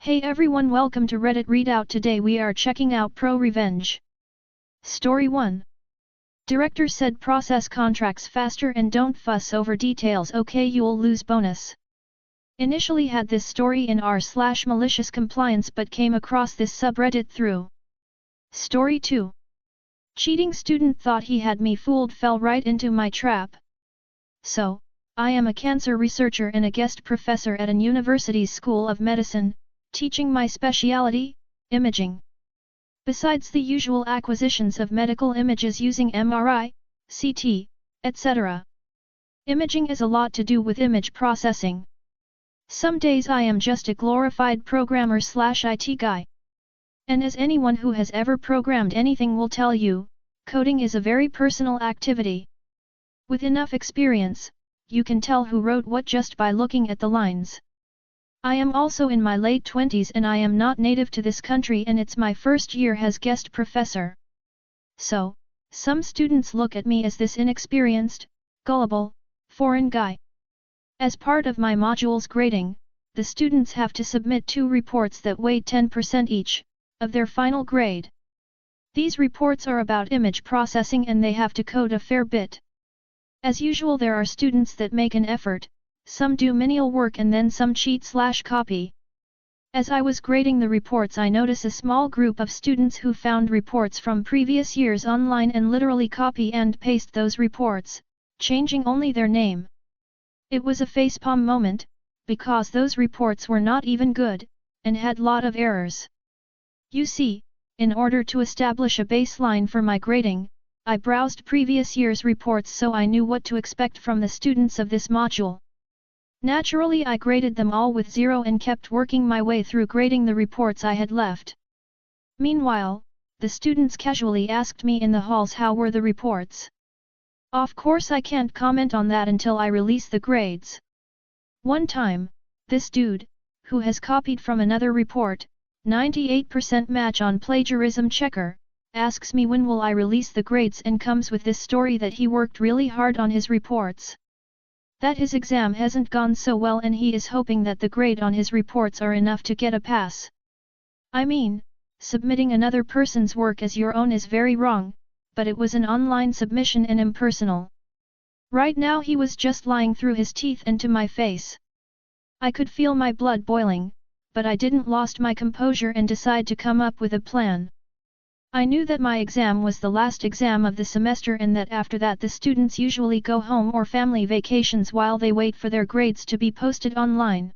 Hey everyone, welcome to Reddit Readout. Today we are checking out ProRevenge. Story 1. Director said process contracts faster and don't fuss over details. Okay, you'll lose bonus. Initially had this story in r/malicious compliance but came across this subreddit through. Story 2. Cheating student thought he had me fooled, fell right into my trap. So, I am a cancer researcher and a guest professor at an university's School of Medicine, teaching my specialty, imaging. Besides the usual acquisitions of medical images using MRI, CT, etc. Imaging is a lot to do with image processing. Some days I am just a glorified programmer/IT guy. And as anyone who has ever programmed anything will tell you, coding is a very personal activity. With enough experience, you can tell who wrote what just by looking at the lines. I am also in my late 20s and I am not native to this country and it's my first year as guest professor. So, some students look at me as this inexperienced, gullible, foreign guy. As part of my module's grading, the students have to submit 2 reports that weigh 10% each, of their final grade. These reports are about image processing and they have to code a fair bit. As usual, there are students that make an effort. Some do menial work and then some cheat/copy. As I was grading the reports, I noticed a small group of students who found reports from previous years online and literally copy and paste those reports, changing only their name. It was a facepalm moment, because those reports were not even good, and had lot of errors. You see, in order to establish a baseline for my grading, I browsed previous year's reports so I knew what to expect from the students of this module. Naturally, I graded them all with 0 and kept working my way through grading the reports I had left. Meanwhile, the students casually asked me in the halls how were the reports. Of course I can't comment on that until I release the grades. One time, this dude, who has copied from another report, 98% match on plagiarism checker, asks me when will I release the grades and comes with this story that he worked really hard on his reports. That his exam hasn't gone so well and he is hoping that the grade on his reports are enough to get a pass. I mean, submitting another person's work as your own is very wrong, but it was an online submission and impersonal. Right now he was just lying through his teeth and to my face. I could feel my blood boiling, but I didn't lost my composure and decide to come up with a plan. I knew that my exam was the last exam of the semester and that after that the students usually go home or family vacations while they wait for their grades to be posted online.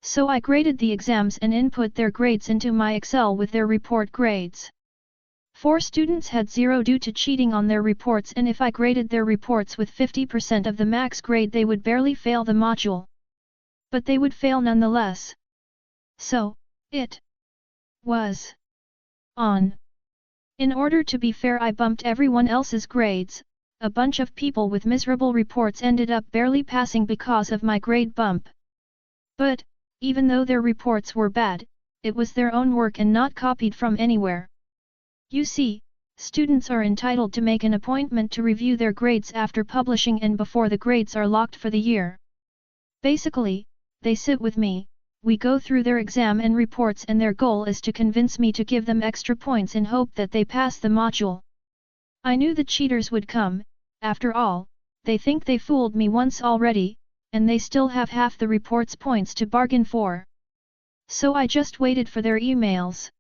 So I graded the exams and input their grades into my Excel with their report grades. 4 students had 0 due to cheating on their reports, and if I graded their reports with 50% of the max grade they would barely fail the module. But they would fail nonetheless. So, it was on. In order to be fair, I bumped everyone else's grades. A bunch of people with miserable reports ended up barely passing because of my grade bump. But, even though their reports were bad, it was their own work and not copied from anywhere. You see, students are entitled to make an appointment to review their grades after publishing and before the grades are locked for the year. Basically, they sit with me. We go through their exam and reports and their goal is to convince me to give them extra points in hope that they pass the module. I knew the cheaters would come. After all, they think they fooled me once already, and they still have half the report's points to bargain for. So I just waited for their emails.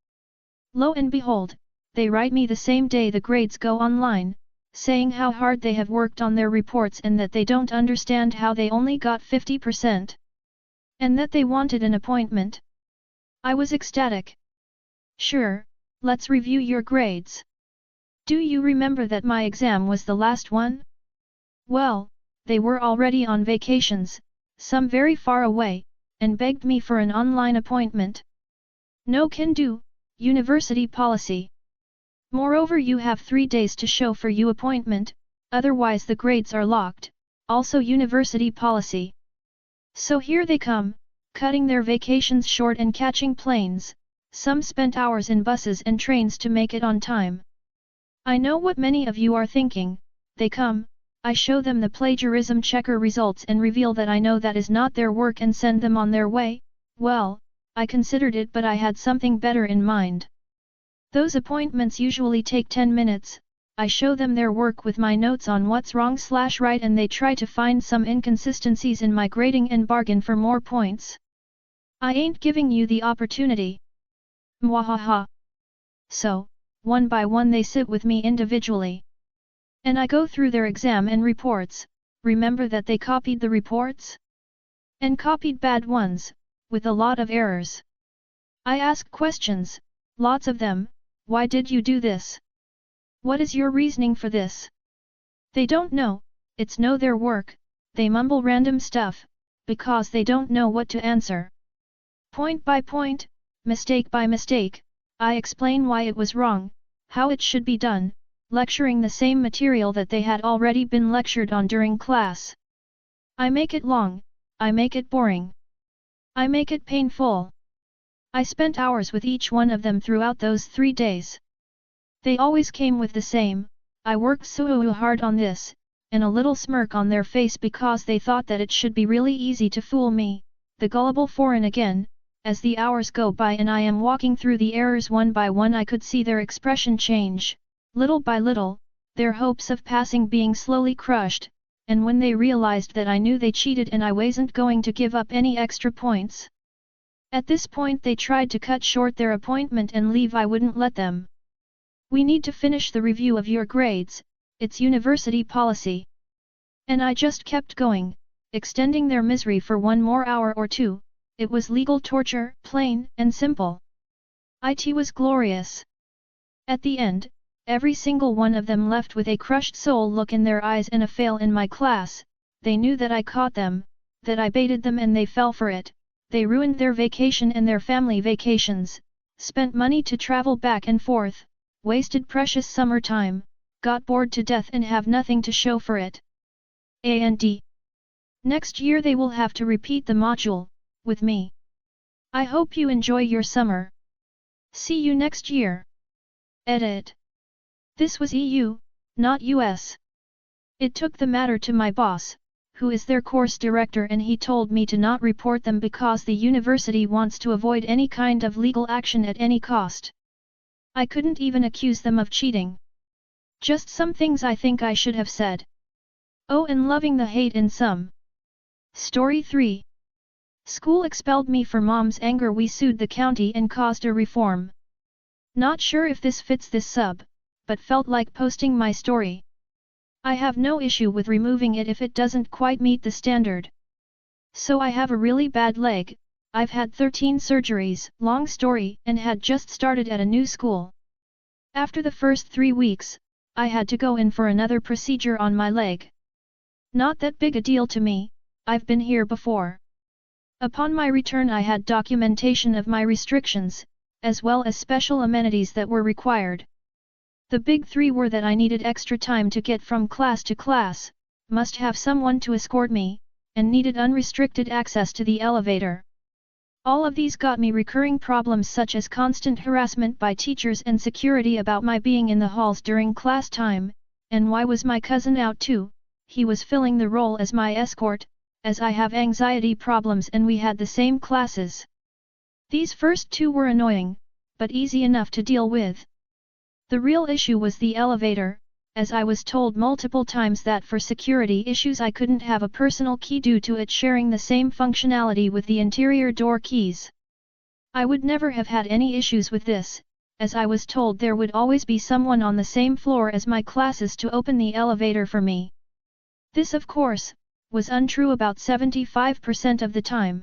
Lo and behold, they write me the same day the grades go online, saying how hard they have worked on their reports and that they don't understand how they only got 50%. And that they wanted an appointment. I was ecstatic. Sure, let's review your grades. Do you remember that my exam was the last one? Well, they were already on vacations, some very far away, and begged me for an online appointment. No can do, university policy. Moreover, you have 3 days to show for your appointment, otherwise the grades are locked, also university policy. So here they come, cutting their vacations short and catching planes. Some spent hours in buses and trains to make it on time. I know what many of you are thinking. They come, I show them the plagiarism checker results and reveal that I know that is not their work and send them on their way. Well, I considered it, but I had something better in mind. Those appointments usually take 10 minutes, I show them their work with my notes on what's wrong/right and they try to find some inconsistencies in my grading and bargain for more points. I ain't giving you the opportunity. Mwahaha. So, one by one they sit with me individually. And I go through their exam and reports. Remember that they copied the reports? And copied bad ones, with a lot of errors. I ask questions, lots of them. Why did you do this? What is your reasoning for this? They don't know, it's no their work, they mumble random stuff, because they don't know what to answer. Point by point, mistake by mistake, I explain why it was wrong, how it should be done, lecturing the same material that they had already been lectured on during class. I make it long, I make it boring. I make it painful. I spent hours with each one of them throughout those 3 days. They always came with the same, I worked so hard on this, and a little smirk on their face because they thought that it should be really easy to fool me, the gullible foreign again. As the hours go by and I am walking through the errors one by one, I could see their expression change, little by little, their hopes of passing being slowly crushed, and when they realized that I knew they cheated and I wasn't going to give up any extra points. At this point they tried to cut short their appointment and leave. I wouldn't let them. We need to finish the review of your grades, it's university policy. And I just kept going, extending their misery for one more hour or two. It was legal torture, plain and simple. It was glorious. At the end, every single one of them left with a crushed soul look in their eyes and a fail in my class. They knew that I caught them, that I baited them, and they fell for it. They ruined their vacation and their family vacations, spent money to travel back and forth, wasted precious summer time, got bored to death and have nothing to show for it. And next year they will have to repeat the module, with me. I hope you enjoy your summer. See you next year. Edit. This was EU, not US. It took the matter to my boss, who is their course director, and he told me to not report them because the university wants to avoid any kind of legal action at any cost. I couldn't even accuse them of cheating. Just some things I think I should have said. Oh, and loving the hate in some. Story 3. School expelled me for mom's anger. We sued the county and caused a reform. Not sure if this fits this sub, but felt like posting my story. I have no issue with removing it if it doesn't quite meet the standard. So I have a really bad leg, I've had 13 surgeries, long story, and had just started at a new school. After the first 3 weeks, I had to go in for another procedure on my leg. Not that big a deal to me, I've been here before. Upon my return I had documentation of my restrictions, as well as special amenities that were required. The big 3 were that I needed extra time to get from class to class, must have someone to escort me, and needed unrestricted access to the elevator. All of these got me recurring problems such as constant harassment by teachers and security about my being in the halls during class time, and why was my cousin out too? He was filling the role as my escort, as I have anxiety problems and we had the same classes. These first 2 were annoying, but easy enough to deal with. The real issue was the elevator, as I was told multiple times that for security issues I couldn't have a personal key due to it sharing the same functionality with the interior door keys. I would never have had any issues with this, as I was told there would always be someone on the same floor as my classes to open the elevator for me. This, of course, was untrue about 75% of the time.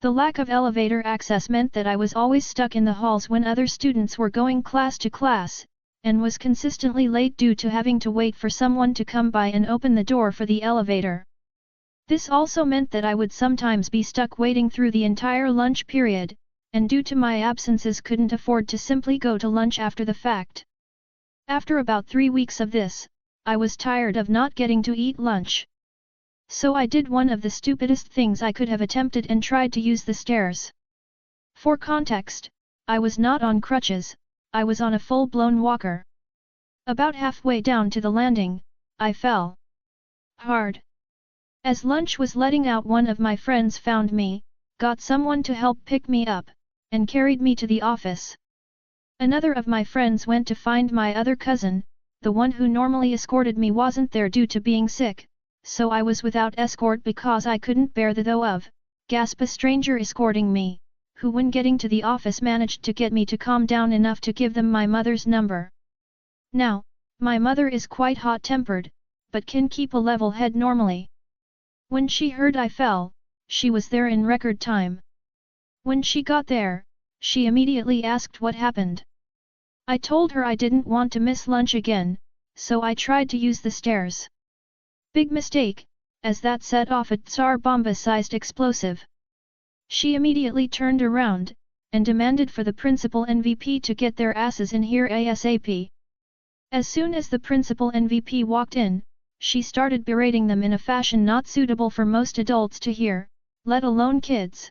The lack of elevator access meant that I was always stuck in the halls when other students were going class to class, and was consistently late due to having to wait for someone to come by and open the door for the elevator. This also meant that I would sometimes be stuck waiting through the entire lunch period, and due to my absences couldn't afford to simply go to lunch after the fact. After about 3 weeks of this, I was tired of not getting to eat lunch. So I did one of the stupidest things I could have attempted and tried to use the stairs. For context, I was not on crutches, I was on a full-blown walker. About halfway down to the landing, I fell hard. As lunch was letting out, one of my friends found me, got someone to help pick me up, and carried me to the office. Another of my friends went to find my other cousin, the one who normally escorted me wasn't there due to being sick, so I was without escort because I couldn't bear the though of, gasp a stranger escorting me, who when getting to the office managed to get me to calm down enough to give them my mother's number. Now, my mother is quite hot-tempered, but can keep a level head normally. When she heard I fell, she was there in record time. When she got there, she immediately asked what happened. I told her I didn't want to miss lunch again, so I tried to use the stairs. Big mistake, as that set off a Tsar Bomba-sized explosive. She immediately turned around, and demanded for the principal and VP to get their asses in here ASAP. As soon as the principal and VP walked in, she started berating them in a fashion not suitable for most adults to hear, let alone kids.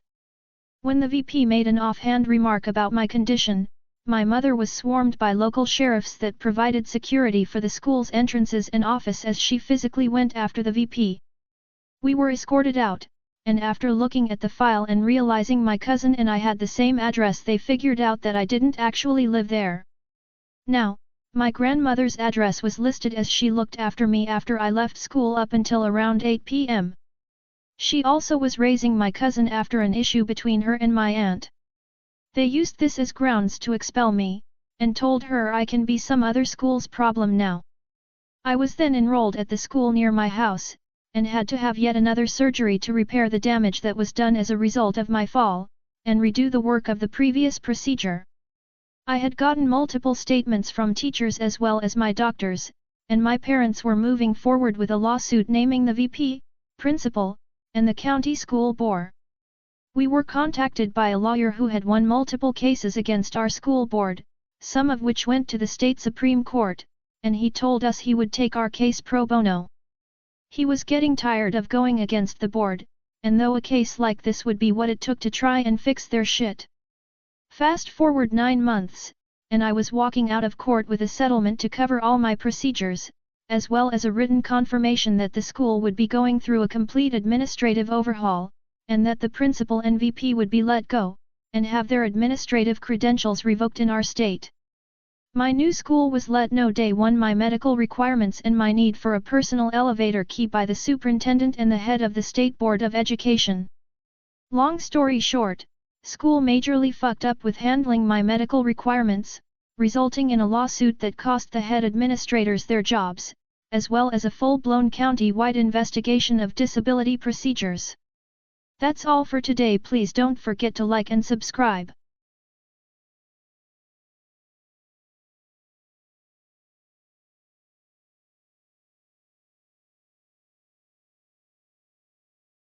When the VP made an offhand remark about my condition, my mother was swarmed by local sheriffs that provided security for the school's entrances and office as she physically went after the VP. We were escorted out, and after looking at the file and realizing my cousin and I had the same address, they figured out that I didn't actually live there. Now, my grandmother's address was listed as she looked after me after I left school up until around 8 p.m. She also was raising my cousin after an issue between her and my aunt. They used this as grounds to expel me, and told her I can be some other school's problem now. I was then enrolled at the school near my house, and had to have yet another surgery to repair the damage that was done as a result of my fall, and redo the work of the previous procedure. I had gotten multiple statements from teachers as well as my doctors, and my parents were moving forward with a lawsuit naming the VP, principal, and the county school board. We were contacted by a lawyer who had won multiple cases against our school board, some of which went to the state Supreme Court, and he told us he would take our case pro bono. He was getting tired of going against the board, and though a case like this would be what it took to try and fix their shit. Fast forward 9 months, and I was walking out of court with a settlement to cover all my procedures, as well as a written confirmation that the school would be going through a complete administrative overhaul, and that the principal and VP would be let go, and have their administrative credentials revoked in our state. My new school was let know day one my medical requirements and my need for a personal elevator key by the superintendent and the head of the State Board of Education. Long story short, school majorly fucked up with handling my medical requirements, resulting in a lawsuit that cost the head administrators their jobs, as well as a full-blown county-wide investigation of disability procedures. That's all for today. Please don't forget to like and subscribe.